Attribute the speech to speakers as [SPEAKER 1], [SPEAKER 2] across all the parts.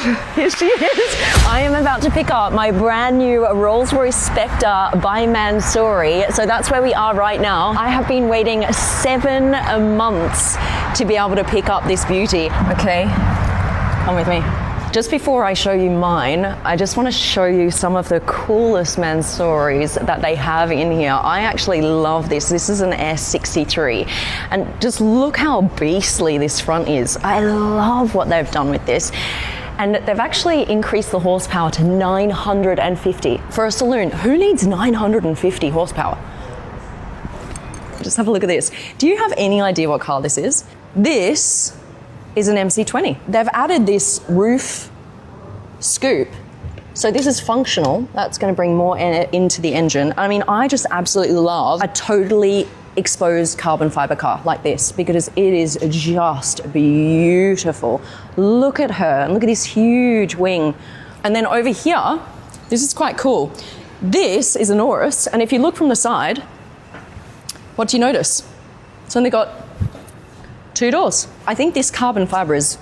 [SPEAKER 1] Here she is. I am about to pick up my brand new Rolls-Royce Spectre by MANSORY. So that's where we are right now. I have been waiting 7 months to be able to pick up this beauty. Okay, come with me. Just before I show you mine, I just want to show you some of the coolest MANSORYs that they have in here. I actually love this. This is an S63. And just look how beastly this front is. I love what they've done with this. And they've actually increased the horsepower to 950. For a saloon, who needs 950 horsepower? Just have a look at this. Do you have any idea what car this is? This is an MC20. They've added this roof scoop. So this is functional. That's going to bring more air into the engine. I mean, I just absolutely love a totally exposed carbon fiber car like this because it is just beautiful. Look at her and look at this huge wing. And then over here, this is quite cool. This is an Urus, and if you look from the side, what do you notice? It's only got 2 doors. I think this carbon fiber is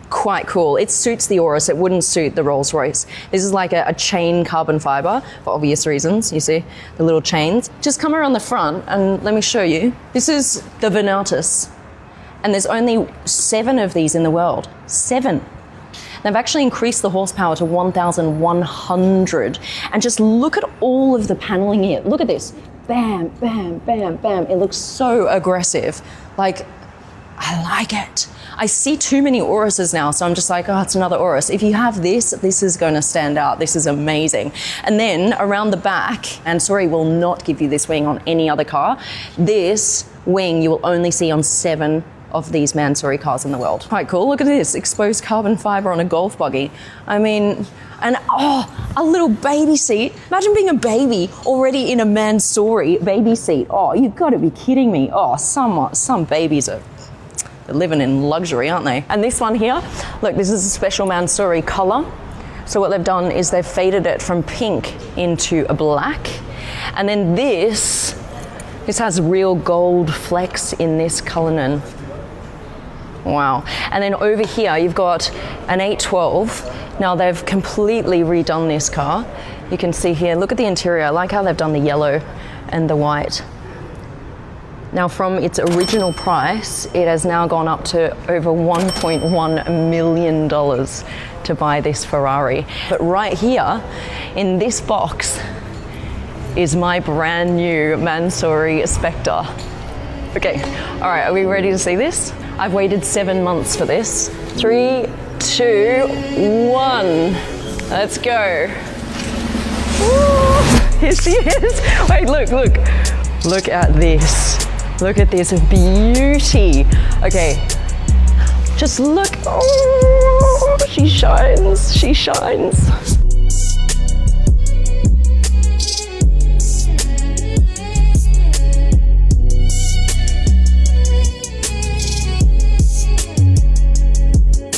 [SPEAKER 1] quite cool. It suits the Urus. It wouldn't suit the Rolls-Royce. This is like a chain carbon fiber for obvious reasons. You see the little chains. Just come around the front and let me show you. This is the Venatus, and there's only 7 of these in the world. 7. They've actually increased the horsepower to 1,100. And just look at all of the paneling here. Look at this. Bam, bam, bam, bam. It looks so aggressive. Like, I like it. I see too many Uruses now, so I'm just like, oh, it's another Urus. If you have this, this is going to stand out. This is amazing. And then around the back, MANSORY will not give you this wing on any other car. This wing you will only see on 7 of these MANSORY cars in the world. Quite cool. Look at this, exposed carbon fiber on a golf buggy. I mean, and oh, a little baby seat. Imagine being a baby already in a MANSORY baby seat. Oh, you've got to be kidding me. Oh, some babies are living in luxury, aren't they? And this one here, look, this is a special MANSORY color. So what they've done is they've faded it from pink into a black. And then this has real gold flecks in this color. Wow. And then over here, you've got an 812. Now they've completely redone this car. You can see here, look at the interior. I like how they've done the yellow and the white. Now from its original price, it has now gone up to over $1.1 million to buy this Ferrari. But right here in this box is my brand new MANSORY Spectre. Okay, all right, are we ready to see this? I've waited 7 months for this. 3, 2, 1, let's go. Woo! Here she is. Wait, look. Look at this. Look at this beauty. Okay, just look. Oh, she shines.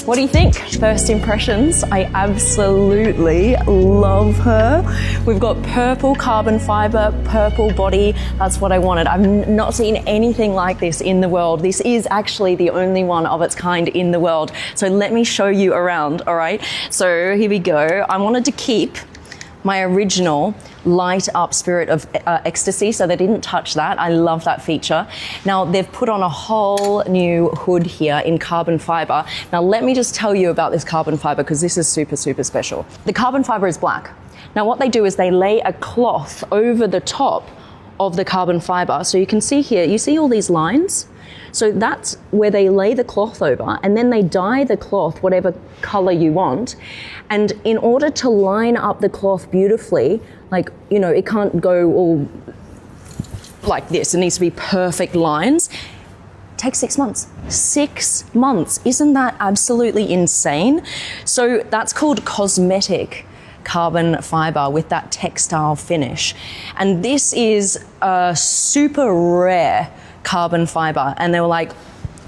[SPEAKER 1] What do you think? First impressions, I absolutely love her. We've got purple carbon fiber, purple body. That's what I wanted. I've not seen anything like this in the world. This is actually the only one of its kind in the world. So let me show you around, all right? So here we go. I wanted to keep my original light up Spirit of Ecstasy, so they didn't touch that. I love that feature. Now they've put on a whole new hood here in carbon fiber. Now let me just tell you about this carbon fiber because this is super, super special. The carbon fiber is black. Now what they do is they lay a cloth over the top of the carbon fiber. So you can see here, you see all these lines? So that's where they lay the cloth over, and then they dye the cloth whatever color you want. And in order to line up the cloth beautifully, like, you know, it can't go all like this. It needs to be perfect lines. It takes 6 months. 6 months. Isn't that absolutely insane? So that's called cosmetic carbon fiber with that textile finish. And this is a super rare carbon fiber, and they were like,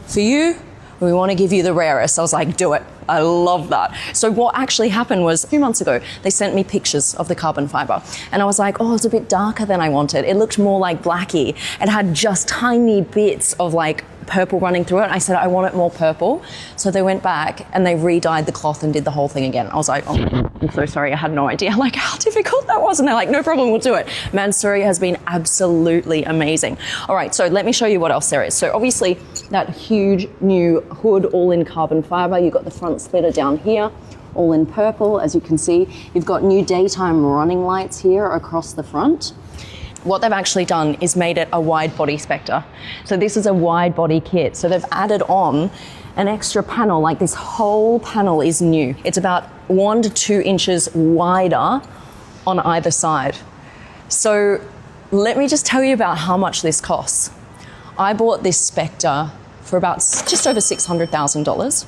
[SPEAKER 1] for you, we want to give you the rarest. I was like, do it. I love that. So what actually happened was 2 months ago, they sent me pictures of the carbon fiber and I was like, oh, it's a bit darker than I wanted. It looked more like blacky. It had just tiny bits of like purple running through it. I said, I want it more purple. So they went back and they re-dyed the cloth and did the whole thing again. I was like, oh, I'm so sorry. I had no idea like how difficult that was. And they're like, no problem, we'll do it. MANSORY has been absolutely amazing. All right, so let me show you what else there is. So obviously that huge new hood, all in carbon fiber. You've got the front splitter down here, all in purple, as you can see. You've got new daytime running lights here across the front. What they've actually done is made it a wide body Spectre. So this is a wide body kit. So they've added on an extra panel, like this whole panel is new. It's about 1 to 2 inches wider on either side. So let me just tell you about how much this costs. I bought this Spectre for about just over $600,000.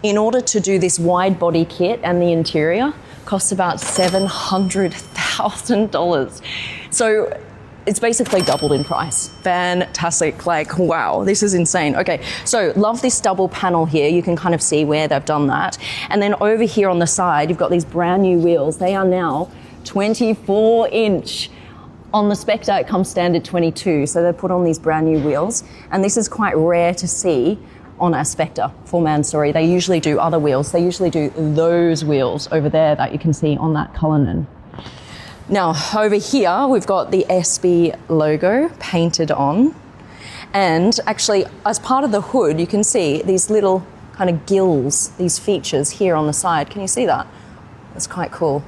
[SPEAKER 1] In order to do this wide body kit and the interior, costs about $700,000. So it's basically doubled in price. Fantastic, like, wow, this is insane. Okay, so love this double panel here. You can kind of see where they've done that. And then over here on the side, you've got these brand new wheels. They are now 24 inch. On the Spectre, it comes standard 22. So they've put on these brand new wheels. And this is quite rare to see on a Spectre for MANSORY. They usually do other wheels. They usually do those wheels over there that you can see on that Cullinan. Now, over here, we've got the SB logo painted on. And actually, as part of the hood, you can see these little kind of gills, these features here on the side. Can you see that? That's quite cool.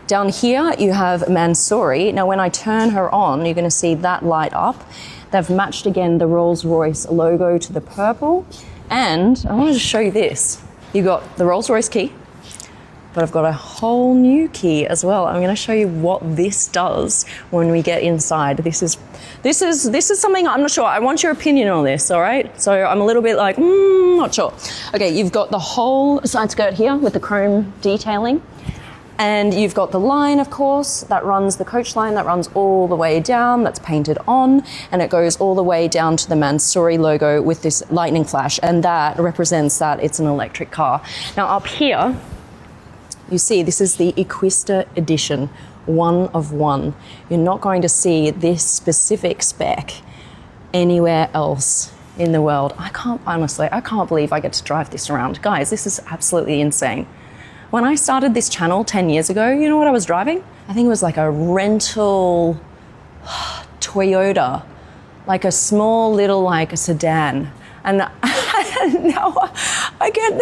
[SPEAKER 1] Down here, you have MANSORY. Now, when I turn her on, you're going to see that light up. They've matched again the Rolls-Royce logo to the purple. And I wanted to show you this. You've got the Rolls-Royce key, but I've got a whole new key as well. I'm going to show you what this does when we get inside. This is something I'm not sure. I want your opinion on this, all right? So I'm a little bit like, not sure. Okay, you've got the whole side skirt here with the chrome detailing. And you've got the line, of course, that runs the coach line that runs all the way down, that's painted on, and it goes all the way down to the MANSORY logo with this lightning flash, and that represents that it's an electric car. Now up here, you see this is the Equista edition, 1 of 1. You're not going to see this specific spec anywhere else in the world. I can't believe I get to drive this around. Guys, this is absolutely insane. When I started this channel 10 years ago, you know what I was driving? I think it was like a rental Toyota, like a small little, like a sedan. And now I get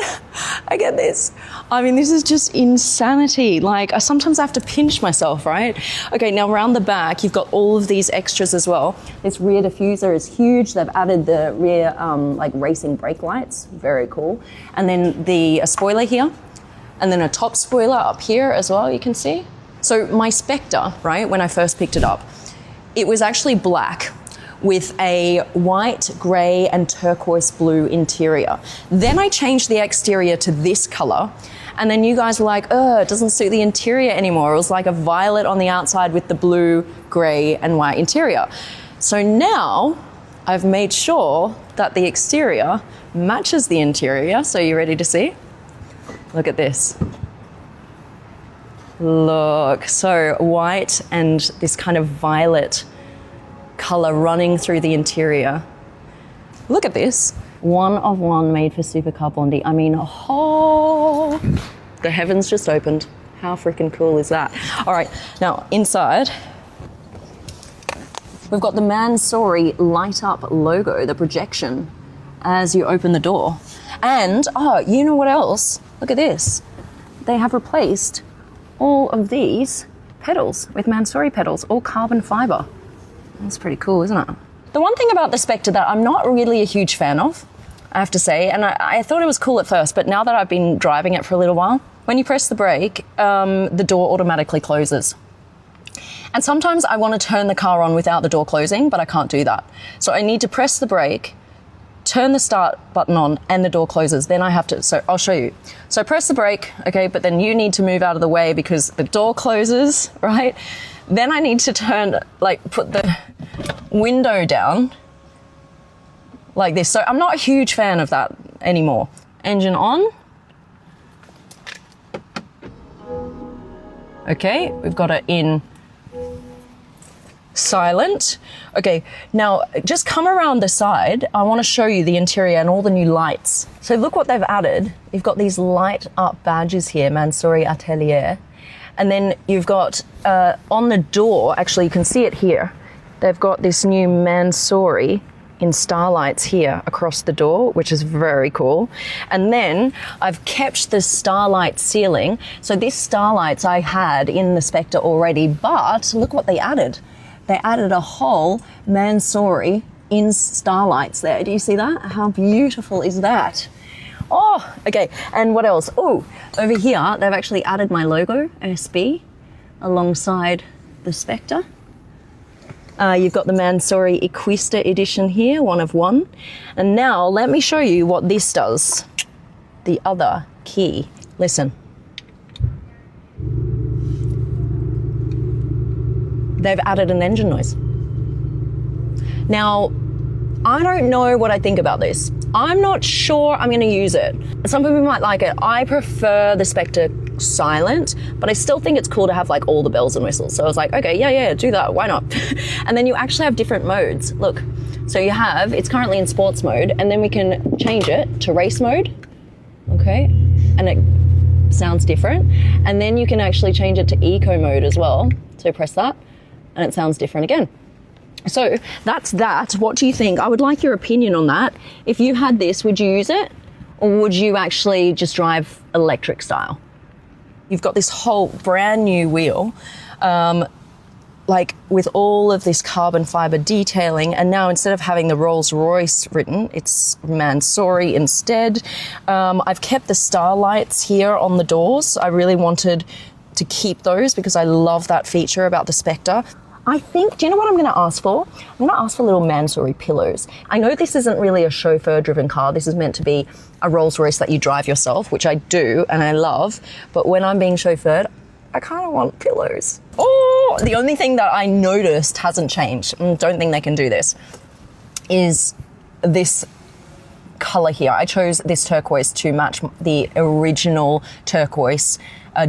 [SPEAKER 1] this. I mean, this is just insanity. Like, I sometimes have to pinch myself, right? Okay, now around the back, you've got all of these extras as well. This rear diffuser is huge. They've added the rear, like racing brake lights. Very cool. And then a spoiler here. And then a top spoiler up here as well, you can see. So my Spectre, right, when I first picked it up, it was actually black with a white, grey and turquoise blue interior. Then I changed the exterior to this colour, and then you guys were like, it doesn't suit the interior anymore. It was like a violet on the outside with the blue, grey and white interior. So now I've made sure that the exterior matches the interior. So you ready to see? Look at this. Look, so white and this kind of violet color running through the interior. Look at this. 1 of 1 made for Supercar Bondi. I mean, the heavens just opened. How freaking cool is that? All right, now inside, we've got the MANSORY light up logo, the projection, as you open the door. And, you know what else? Look at this. They have replaced all of these pedals with MANSORY pedals, all carbon fiber. That's pretty cool, isn't it? The one thing about the Spectre that I'm not really a huge fan of, I have to say, and I thought it was cool at first, but now that I've been driving it for a little while, when you press the brake, the door automatically closes. And sometimes I want to turn the car on without the door closing, but I can't do that. So I need to press the brake, turn the start button on, and the door closes. Then I have to, so I'll show you. So press the brake, okay, but then you need to move out of the way because the door closes, right? Then I need to put the window down like this. So I'm not a huge fan of that anymore. Engine on, Okay, we've got it in silent. Okay, now just come around the side. I want to show you the interior and all the new lights. So look what they've added. You've got these light up badges here, MANSORY Atelier. And then you've got on the door, actually you can see it here, they've got this new MANSORY in starlights here across the door, which is very cool. And then I've kept the starlight ceiling. So this starlights I had in the Spectre already, but look what they added. They added a whole MANSORY in starlights there. Do you see that? How beautiful is that? Oh, okay. And what else? Oh, over here, they've actually added my logo, SB, alongside the Spectre. You've got the MANSORY Equista edition here, 1 of 1. And now let me show you what this does. The other key. Listen. They've added an engine noise. Now, I don't know what I think about this. I'm not sure I'm going to use it. Some people might like it. I prefer the Spectre silent, but I still think it's cool to have like all the bells and whistles. So I was like, okay, yeah, do that. Why not? And then you actually have different modes. Look, so you have, it's currently in sports mode, and then we can change it to race mode. Okay, and it sounds different. And then you can actually change it to eco mode as well. So press that, and it sounds different again. So that's that. What do you think? I would like your opinion on that. If you had this, would you use it? Or would you actually just drive electric style? You've got this whole brand new wheel, like with all of this carbon fiber detailing. And now instead of having the Rolls-Royce written, it's MANSORY instead. I've kept the starlights here on the doors. I really wanted to keep those because I love that feature about the Spectre. I think, do you know what I'm going to ask for? I'm going to ask for little MANSORY pillows. I know this isn't really a chauffeur-driven car. This is meant to be a Rolls-Royce that you drive yourself, which I do and I love. But when I'm being chauffeured, I kind of want pillows. Oh, the only thing that I noticed hasn't changed, and don't think they can do this, is this color here. I chose this turquoise to match the original turquoise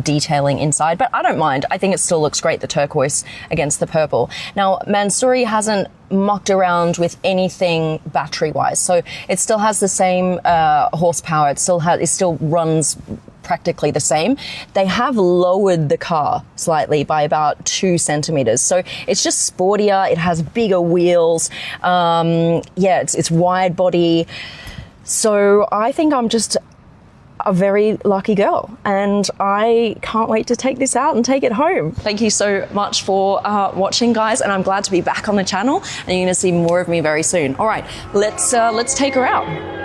[SPEAKER 1] detailing inside, but I don't mind. I think it still looks great, the turquoise against the purple. Now, MANSORY hasn't mucked around with anything battery-wise, so it still has the same horsepower. It still runs practically the same. They have lowered the car slightly by about 2 centimeters, so it's just sportier. It has bigger wheels. It's wide body. So I think I'm just a very lucky girl, and I can't wait to take this out and take it home. Thank you so much for watching, guys, and I'm glad to be back on the channel, and you're going to see more of me very soon. All right, let's take her out.